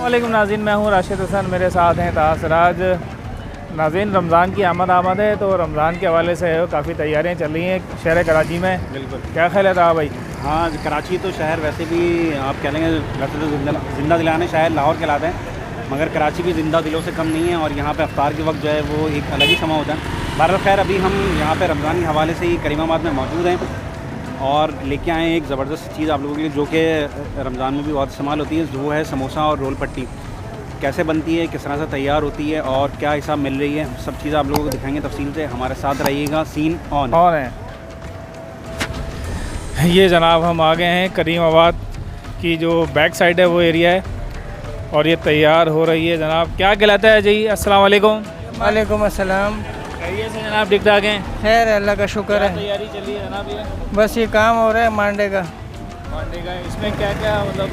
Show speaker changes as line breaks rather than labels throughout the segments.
वालेकुम नाज़रीन, मैं हूँ राशिद हसन, मेरे साथ हैं ताहा सिराज। नाज़रीन, रमज़ान की आमद है, तो रमज़ान के हवाले से काफ़ी तैयारियाँ चल रही हैं शहर कराची में।
बिल्कुल,
क्या ख्याल है ताहा भाई?
हाँ, कराची तो शहर वैसे भी आप कह लेंगे, वैसे तो ज़िंदा दिलाने शहर लाहौर कहलाते हैं, मगर कराची भी ज़िंदा दिलों से कम नहीं है। और यहाँ पे अफ्तार के वक्त जो है वो एक अलग ही समय होता है। बहरहाल खैर, अभी हम यहाँ पे रमज़ान के हवाले से ही करीमाबाद में मौजूद हैं और लेके आए हैं एक ज़बरदस्त चीज़ आप लोगों के लिए, जो कि रमज़ान में भी बहुत इस्तेमाल होती है। वो है समोसा और रोल पट्टी। कैसे बनती है, किस तरह से तैयार होती है और क्या हिसाब मिल रही है, सब चीज़ आप लोगों को दिखाएंगे तफसील से। हमारे साथ रहिएगा, सीन ऑन
है। ये जनाब हम आ गए हैं करीमाबाद की जो बैक साइड है वो एरिया है और ये तैयार हो रही है जनाब। क्या कहलाता है जी? अस्सलाम वालेकुम।
वालेकुम अस्सलाम।
खैरियत से जनाब? ठीक ठाक हैं?
खैर है, अल्लाह का शुक्र है।
तैयारी चल रही है जनाब? ये
बस ये काम हो रहा है मांडे का।
इसमें क्या क्या मतलब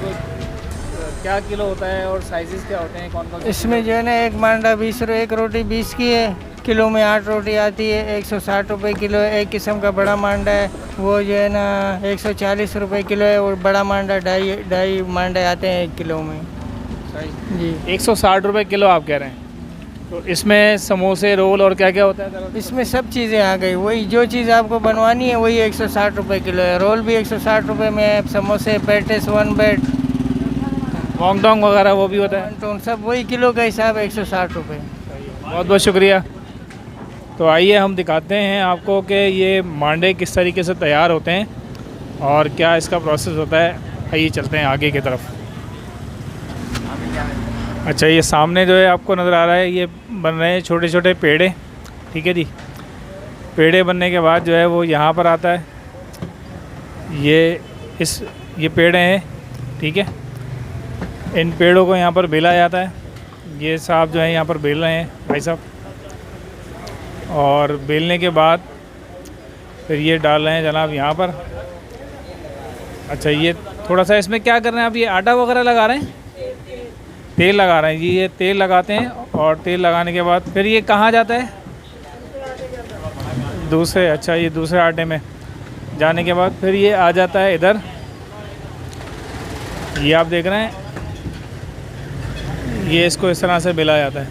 क्या किलो होता है और साइजेस क्या होते हैं, कौन कौन?
इसमें जो है ना, एक मांडा 20 रुपये, एक रोटी 20 की है, किलो में 8 रोटी आती है, 160 रुपये किलो है। एक किस्म का बड़ा मांडा है, वो जो है ना 140 रुपये किलो है। और बड़ा मांडा ढाई मांडे आते हैं 1 किलो में जी।
160 रुपये किलो आप कह रहे हैं? तो इसमें समोसे, रोल और क्या क्या होता है?
इसमें सब चीज़ें आ गई। वही जो चीज़ आपको बनवानी है वही 160 रुपये किलो है। रोल भी 160 रुपये में है, समोसे, पेटिस, 1 बेड,
मोंगडोंग वगैरह वो भी होता है?
तो सब वही किलो का हिसाब 160 रुपये।
बहुत बहुत शुक्रिया। तो आइए हम दिखाते हैं आपको कि ये मांडे किस तरीके से तैयार होते हैं और क्या इसका प्रोसेस होता है। आइए चलते हैं आगे की तरफ। अच्छा, ये सामने जो है आपको नज़र आ रहा है, ये बन रहे हैं छोटे छोटे पेड़े। ठीक है जी। पेड़े बनने के बाद जो है वो यहाँ पर आता है। ये पेड़े हैं, ठीक है। इन पेड़ों को यहाँ पर बेला जाता है। ये साहब जो है यहाँ पर बेल रहे हैं, भाई साहब। और बेलने के बाद फिर ये डाल रहे हैं जनाब यहाँ पर। अच्छा, ये थोड़ा सा इसमें क्या कर रहे हैं आप? ये आटा वगैरह लगा रहे हैं? तेल लगा रहे हैं जी। ये तेल लगाते हैं और तेल लगाने के बाद फिर ये कहाँ जाता है? दूसरे, अच्छा, ये दूसरे आटे में जाने के बाद फिर ये आ जाता है इधर। ये आप देख रहे हैं, ये इसको इस तरह से बेला जाता है।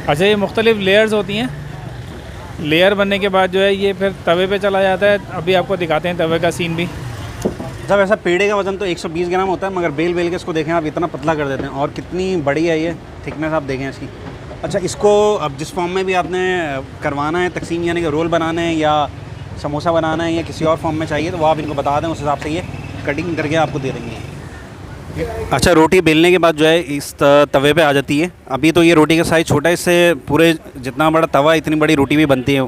अच्छा, ये मुख्तलिफ़ लेयर्स होती हैं। लेयर बनने के बाद जो है ये फिर तवे पे चला जाता है। अभी आपको दिखाते हैं तवे का सीन भी।
जब ऐसा पेड़े का वज़न तो 120 ग्राम होता है, मगर बेल के इसको देखें आप, इतना पतला कर देते हैं। और कितनी बड़ी है ये, थिकनेस आप देखें इसकी। अच्छा, इसको अब जिस फॉर्म में भी आपने करवाना है तकसीम, यानी कि रोल बनाना है या समोसा बनाना है या किसी और फॉर्म में चाहिए, तो वो आप इनको बता दें, उस हिसाब से ये कटिंग करके आपको दे देंगे। अच्छा, रोटी बेलने के बाद जो है इस तवे पे आ जाती है। अभी तो ये रोटी का साइज़ छोटा है, इससे पूरे जितना बड़ा तवा इतनी बड़ी रोटी भी बनती है।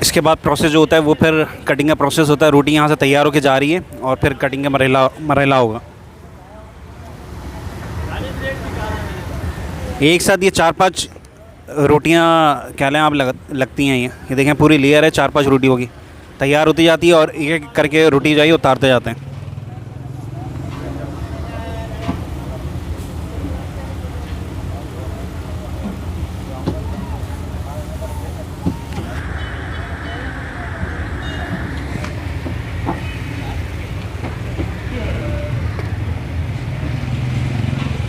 इसके बाद प्रोसेस जो होता है वो फिर कटिंग का प्रोसेस होता है। रोटी यहाँ से तैयार होकर जा रही है और फिर कटिंग का मरेला होगा। एक साथ ये 4-5 रोटियाँ क्या लें आप लगती हैं। ये देखें, पूरी लेयर है, 4-5 रोटी होगी, तैयार होती जाती है और एक एक करके रोटी जाइए उतारते जाते हैं।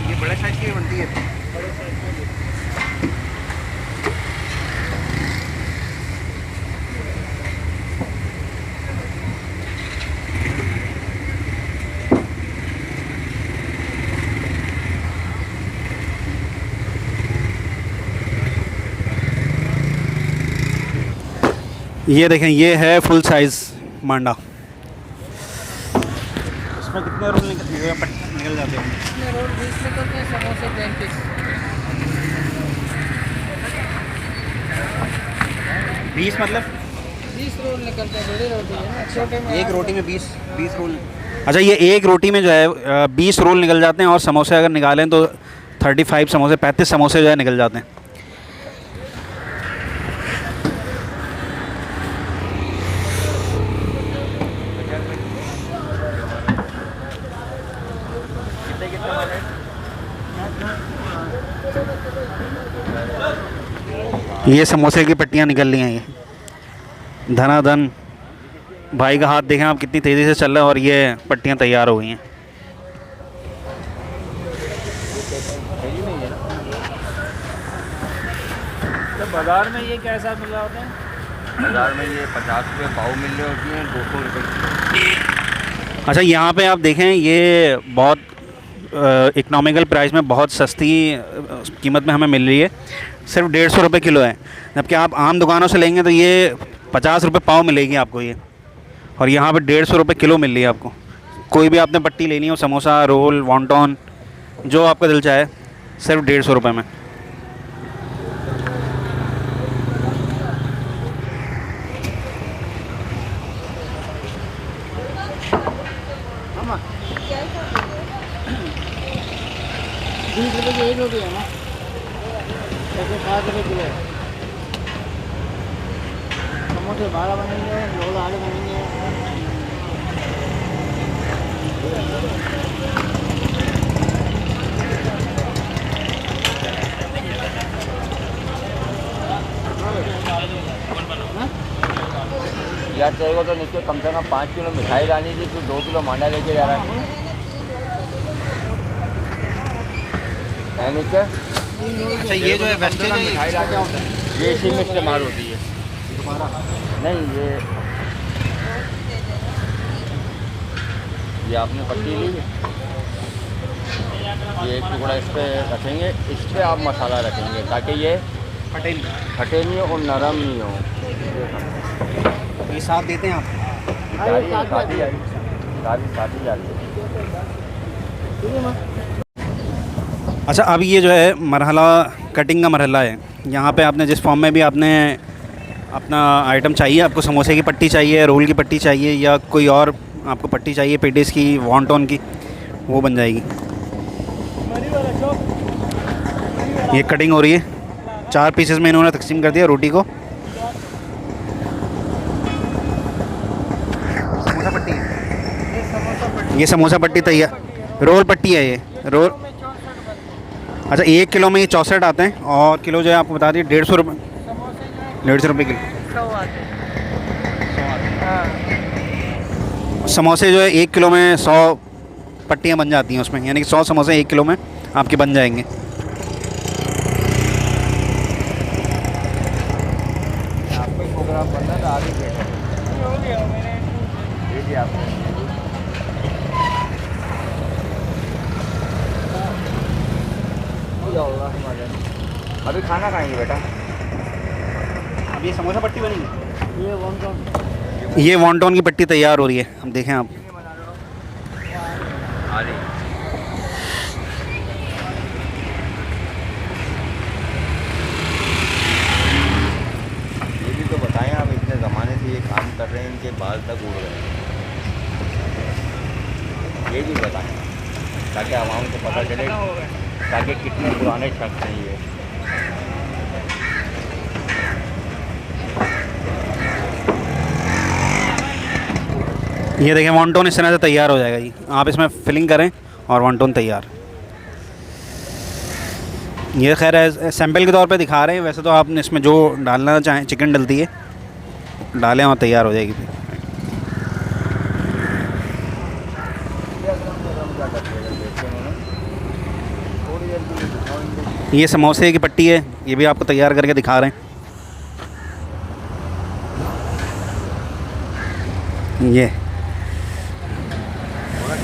ये बड़े साइज़ की बनती है। ये देखें, ये है फुल साइज़ मांडा। इसमें कितने रोल निकल जाते हैं?
रोल 20 निकलते हैं, समोसे 35।
20 मतलब
20 रोल निकलते हैं, बड़ी रोटी है ना, छोटे में
एक रोटी में 20 रोल। अच्छा, ये एक रोटी में जो है 20 रोल निकल जाते हैं और समोसे अगर निकालें तो 35 समोसे, 35 समोसे जो है निकल जाते हैं। ये समोसे की पट्टियाँ निकल रही हैं। ये धनाधन भाई का हाथ देखें आप, कितनी तेज़ी से चल रहा है और ये पट्टियाँ तैयार हो गई हैं।
बाज़ार में ये क्या हिसाब मिल रहा होता है?
बाज़ार में ये 50 रुपये पाव मिल रहे होती हैं, 200 रुपये किलो।
अच्छा, यहाँ पे आप देखें ये बहुत इकनॉमिकल प्राइस में बहुत सस्ती कीमत में हमें मिल रही है, सिर्फ 150 रुपये किलो है। जबकि आप आम दुकानों से लेंगे तो ये 50 रुपये पाव मिलेगी आपको ये, और यहाँ पे 150 रुपये किलो मिल रही है आपको। कोई भी आपने पट्टी लेनी हो, समोसा, रोल, वॉन्टॉन, जो आपका दिल चाहे, सिर्फ 150 रुपये में।
एक रोटी है ना, 160 रुपये किलो। समोसे 12 बनेंगे, रोल 8 बनेंगे।
यार तेरे को तो नीचे कम से कम 5 किलो मिठाई लानी थी, तू 2 किलो मांडा लेके जा रहा है नीचे।
अच्छा, ये जो है वेस्टेज है,
मिठाई ला क्या होता है? ये इसी में इस्तेमाल होती है। नहीं, ये आपने पट्टी ली, ये एक टुकड़ा इस पर रखेंगे, इस पर आप मसाला रखेंगे ताकि ये फटे नहीं और नरम नहीं हो।
ये साथ देते हैं आप?
साथ ही जा रही है।
अच्छा, अब ये जो है मरहला कटिंग का मरहला है। यहाँ पे आपने जिस फॉर्म में भी आपने अपना आइटम चाहिए, आपको समोसे की पट्टी चाहिए, रोल की पट्टी चाहिए, या कोई और आपको पट्टी चाहिए पेटीज की, वॉन्टॉन की, वो बन जाएगी। ये कटिंग हो रही है, 4 पीसेस में इन्होंने तकसीम कर दिया रोटी को। समोसा पट्टी है ये, समोसा पट्टी तैयार, रोल पट्टी है ये रोल। अच्छा, 1 किलो में ये 64 आते हैं, और किलो जो है आपको बता दिए 150 रुपये, 150 रुपये किलो। समोसे जो है 1 किलो में 100 पट्टियाँ बन जाती हैं उसमें, यानी कि 100 समोसे 1 किलो में आपके बन जाएंगे।
आपको प्रोग्राम बनना था, आगे बैठा जी आप। अभी खाना खाएंगे बेटा?
अब ये समोसा पट्टी बनेगी,
ये
ये वॉन्टॉन की पट्टी तैयार हो रही है। अब देखें आप,
ये भी तो बताएं आप, इतने ज़माने से ये काम कर रहे हैं, इनके बाल तक उड़ रहे हैं, ये भी बताएं ताकि आवाम को पता चले ताकि कितने पुराने शख्स हैं ये।
ये देखें वॉन्टॉन इस तरह से तैयार हो जाएगा जी। आप इसमें फिलिंग करें और वॉन्टॉन तैयार। ये खैर है सैंपल के तौर पे दिखा रहे हैं, वैसे तो आप इसमें जो डालना चाहें, चिकन डलती है, डालें और तैयार हो जाएगी फिर। ये समोसे की पट्टी है, ये भी आपको तैयार करके दिखा रहे हैं। ये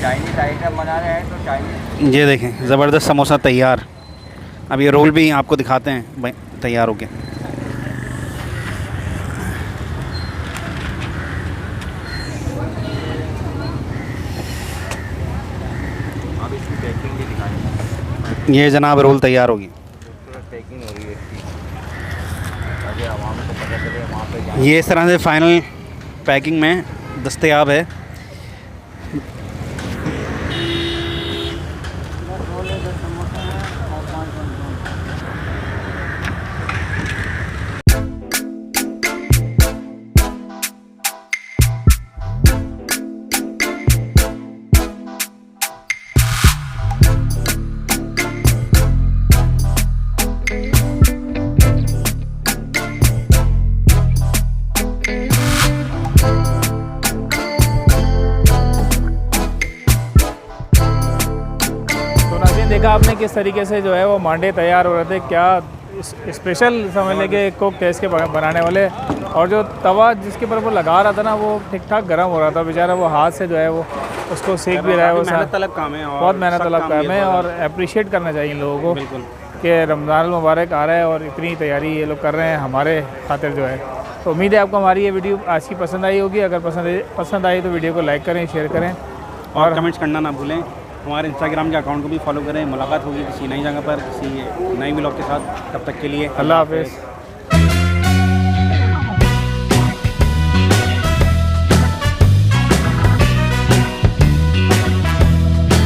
चाइनीज़ आइटम बना रहे हैं तो चाइनीज़।
ये देखें ज़बरदस्त समोसा तैयार। अब ये रोल भी आपको दिखाते हैं भाई तैयार हो गया।
अब इसकी पैकिंग भी दिखाएंगे।
ये जनाब रोल तैयार होगी।
पैकिंग हो रही है इसकी ताकि आवाम को पता चले वहाँ पे जाएं।
ये इस तरह से फाइनल पैकिंग में दस्तयाब है।
देखा आपने किस तरीके से जो है वो मांडे तैयार हो रहे थे, क्या स्पेशल समझ लें कि कुक थे इसके बनाने वाले। और जो तवा जिसके ऊपर वो लगा रहा था ना, वो ठीक ठाक गर्म हो रहा था, बेचारा वो हाथ से जो है वो उसको सेक भी रहा है। वो
मेहनत तलब काम है, और
बहुत मेहनत
सख्त
तलब
काम
काम
भी
है,
थोड़ा
और अप्रिशिएट करना चाहिए इन लोगों को
बिल्कुल।
कि रमज़ान मुबारक आ रहा है और इतनी तैयारी ये लोग कर रहे हैं हमारे खातिर जो है। तो उम्मीद है आपको हमारी ये वीडियो आज की पसंद आई होगी। अगर पसंद आई तो वीडियो को लाइक करें, शेयर करें
और कमेंट्स करना ना भूलें। हमारे इंस्टाग्राम के अकाउंट को भी फॉलो करें। मुलाकात होगी किसी नई जगह पर, किसी नई व्लॉग के साथ। तब तक के लिए
अल्लाह हाफ़िज़।